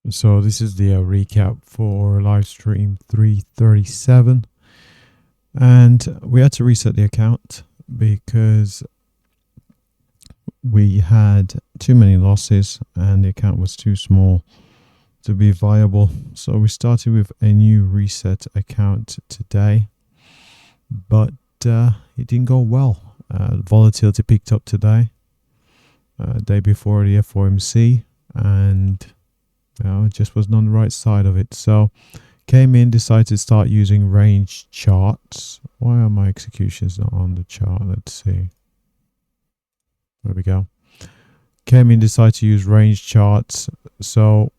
So this is the recap for live stream 337, and we had to reset the account because we had too many losses and the account was too small to be viable. So we started with a new reset account today, but it didn't go well. Volatility picked up today, day before the FOMC, and it just wasn't on the right side of it. So came in, decided to start using range charts. Why are my executions not on the chart? Let's see. There we go. Came in, decided to use range charts. So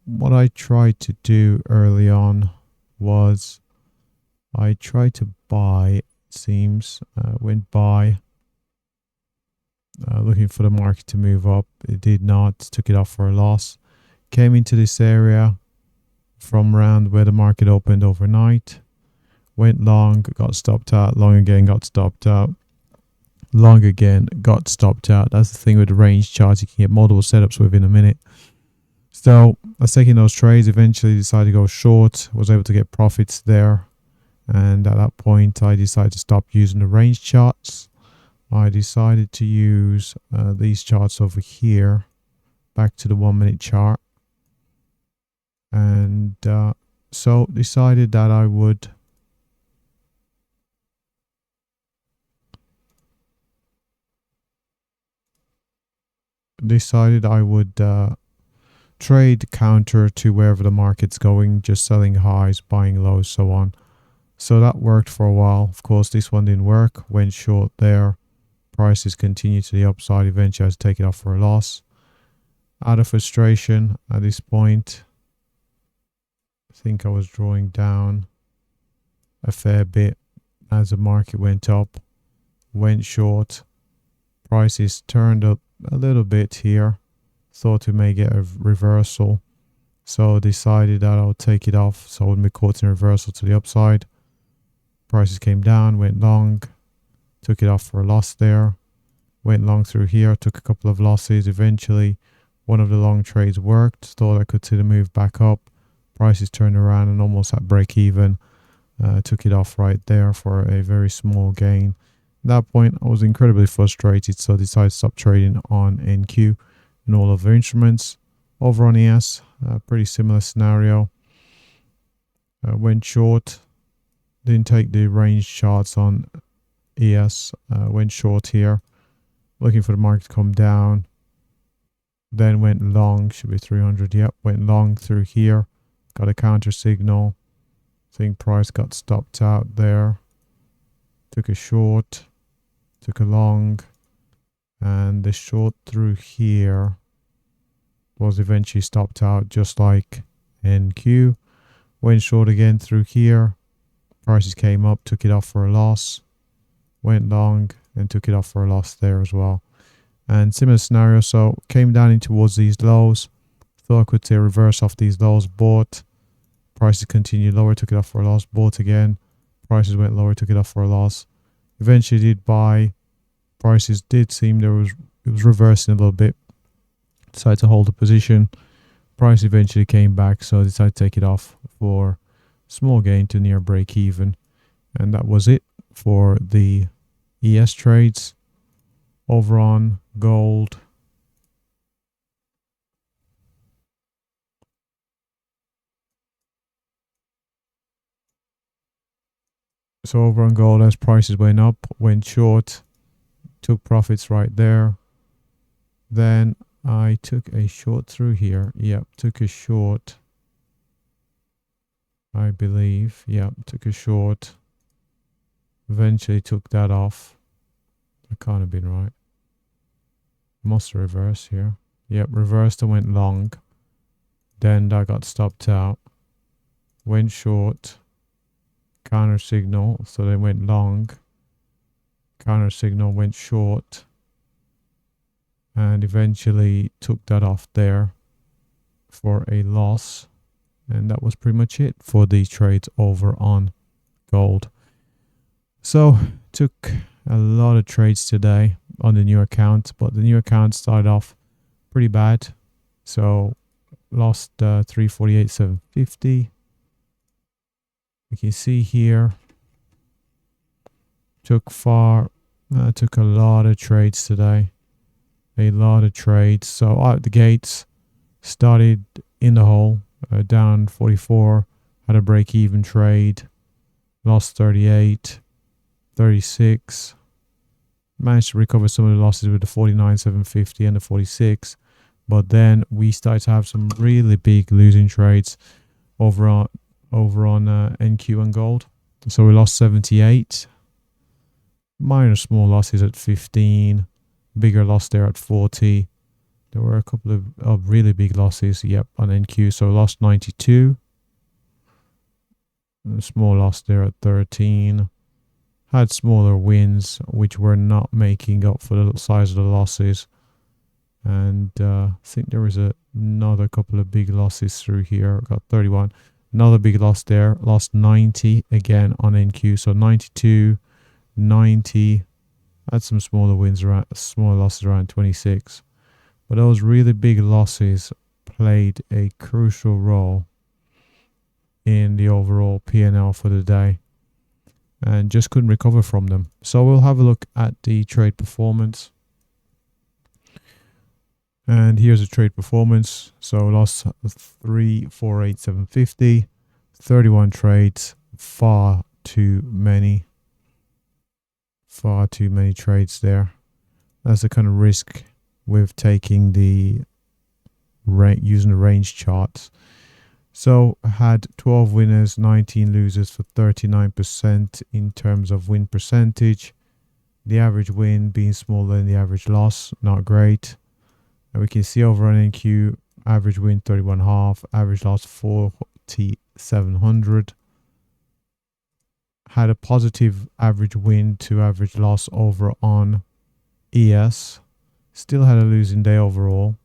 what I tried to do early on was I tried to buy, it seems, went buy, looking for the market to move up. It did not, took it off for a loss. Came into this area from around where the market opened overnight, went long, got stopped out, long again, got stopped out, long again, got stopped out. That's the thing with the range charts, you can get multiple setups within a minute. So I was taking those trades, eventually decided to go short, was able to get profits there, and at that point I decided to stop using the range charts. I decided to use these charts over here, back to the 1 minute chart, and so decided that I would trade counter to wherever the market's going, just selling highs, buying lows, so on. So that worked for a while. Of course, this one didn't work, went short there. Prices continued to the upside. Eventually I had to take it off for a loss. Out of frustration at this point, I think I was drawing down a fair bit as the market went up, went short. Prices turned up a little bit here. Thought we may get a reversal, so decided that I'll take it off so I wouldn't be caught in a reversal to the upside. Prices came down, went long, took it off for a loss there, went long through here, took a couple of losses. Eventually one of the long trades worked, thought I could see the move back up. Prices turned around and almost at break even. Took it off right there for a very small gain. At that point I was incredibly frustrated, so I decided to stop trading on NQ and all of their instruments. Over on ES, pretty similar scenario. Went short, didn't take the range charts on ES, went short here, looking for the market to come down, then went long, should be 300, yep, went long through here, got a counter signal, think price got stopped out there, took a short, took a long, and the short through here was eventually stopped out just like NQ. Went short again through here, prices came up, took it off for a loss, went long and took it off for a loss there as well. And similar scenario, so came down in towards these lows, thought I could see a reverse off these lows, bought, prices continued lower, took it off for a loss, bought again, prices went lower, took it off for a loss, eventually did buy. Prices did seem it was reversing a little bit, decided to hold the position. Price eventually came back, so I decided to take it off for small gain to near break even. And that was it for the ES trades. Over on gold, so over on gold, as prices went up, went short, took profits right there. Then I took a short through here. Yep, took a short, I believe. Yep, took a short. Eventually took that off. That can't have been right. Must reverse here. Yep, reversed and went long. Then that got stopped out. Went short. Counter signal, so they went long. Counter signal, went short. And eventually took that off there for a loss. And that was pretty much it for these trades over on gold. So took a lot of trades today on the new account, but the new account started off pretty bad. So lost 348,750. You can see here took a lot of trades today, a lot of trades. So out the gates, started in the hole, down 44, had a break even trade, lost 38, 36, managed to recover some of the losses with the 49,750 and the 46, but then we started to have some really big losing trades over on NQ and gold. So we lost 78, minor small losses at 15, bigger loss there at 40. There were a couple of really big losses, on NQ. So lost 92, a small loss there at 13. Had smaller wins, which were not making up for the size of the losses. And I think there was another couple of big losses through here. Got 31. Another big loss there. Lost 90 again on NQ. So 92, 90. Had some smaller wins around, smaller losses around 26. But those really big losses played a crucial role in the overall P&L for the day, and just couldn't recover from them. So we'll have a look at the trade performance. And here's a trade performance. So lost 348,750, 31 trades, far too many trades there. That's the kind of risk with taking using the range charts. So had 12 winners, 19 losers for 39% in terms of win percentage. The average win being smaller than the average loss, not great. And we can see over on NQ, average win 31.5, average loss 4,700. Had a positive average win to average loss over on ES. Still had a losing day overall.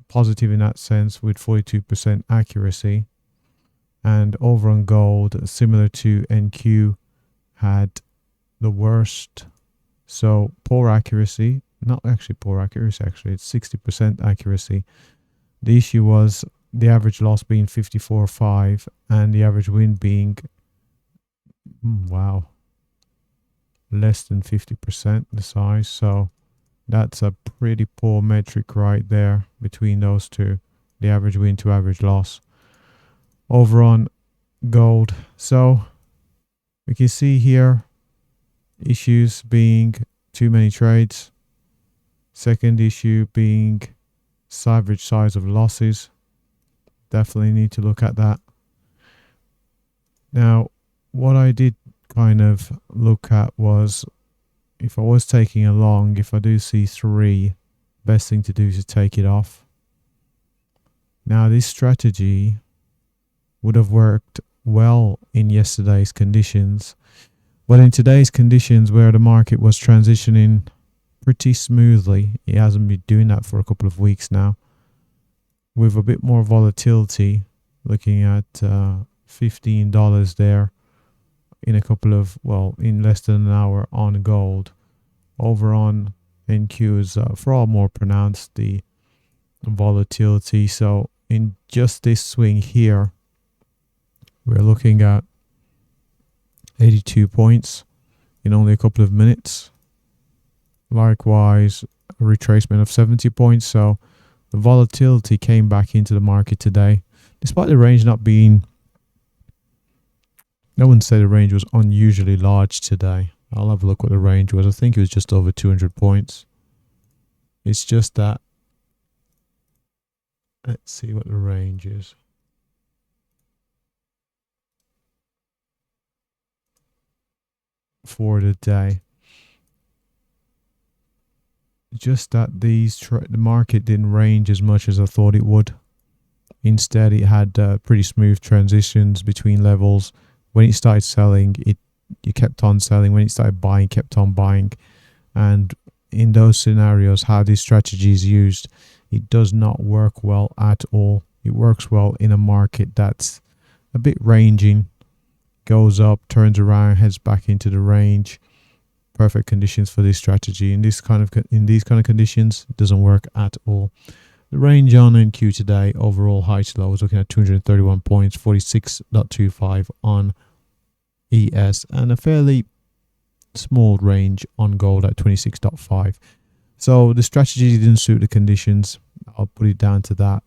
Positive in that sense with 42% accuracy. And over on gold, similar to NQ, had the worst. So poor accuracy, not actually poor accuracy, actually it's 60% accuracy. The issue was the average loss being 54.5 and the average win being less than 50% the size. So that's a pretty poor metric right there between those two, the average win to average loss. Over on gold, so we can see here issues being too many trades. Second issue being average size of losses. Definitely need to look at that. Now, what I did kind of look at was, if I was taking a long, if I do see 3, best thing to do is to take it off. Now this strategy would have worked well in yesterday's conditions, but in today's conditions where the market was transitioning pretty smoothly, it hasn't been doing that for a couple of weeks now, with a bit more volatility, looking at $15 there in in less than an hour on gold. Over on NQ is far more pronounced, the volatility. So in just this swing here, we're looking at 82 points in only a couple of minutes. Likewise, a retracement of 70 points. So the volatility came back into the market today, despite the range not being, I wouldn't say the range was unusually large today. I'll have a look what the range was. I think it was just over 200 points. It's just that, let's see what the range is. For the day. Just that the market didn't range as much as I thought it would. Instead, it had pretty smooth transitions between levels. When it started selling, you kept on selling. When it started buying, kept on buying. And in those scenarios, how this strategy is used, it does not work well at all. It works well in a market that's a bit ranging, goes up, turns around, heads back into the range. Perfect conditions for this strategy. In these kind of conditions, it doesn't work at all. The range on NQ today, overall high to low, is looking at 231 points, 46.25 on ES, and a fairly small range on gold at 26.5. So the strategy didn't suit the conditions. I'll put it down to that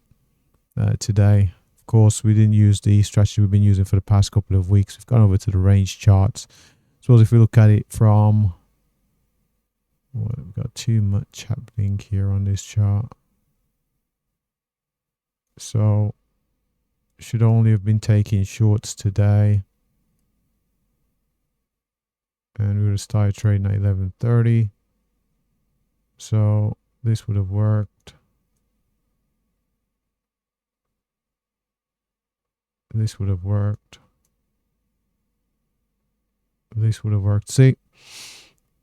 today. Of course, we didn't use the strategy we've been using for the past couple of weeks. We've gone over to the range charts. So if we look at it from, well, we've got too much happening here on this chart. So should only have been taking shorts today. And we would have started trading at 11:30. So this would have worked. This would have worked. This would have worked. See,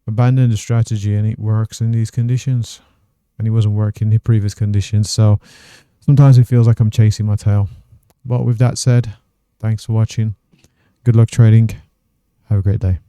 abandon the strategy and it works in these conditions. And it wasn't working in the previous conditions. So sometimes it feels like I'm chasing my tail. But with that said, thanks for watching. Good luck trading. Have a great day.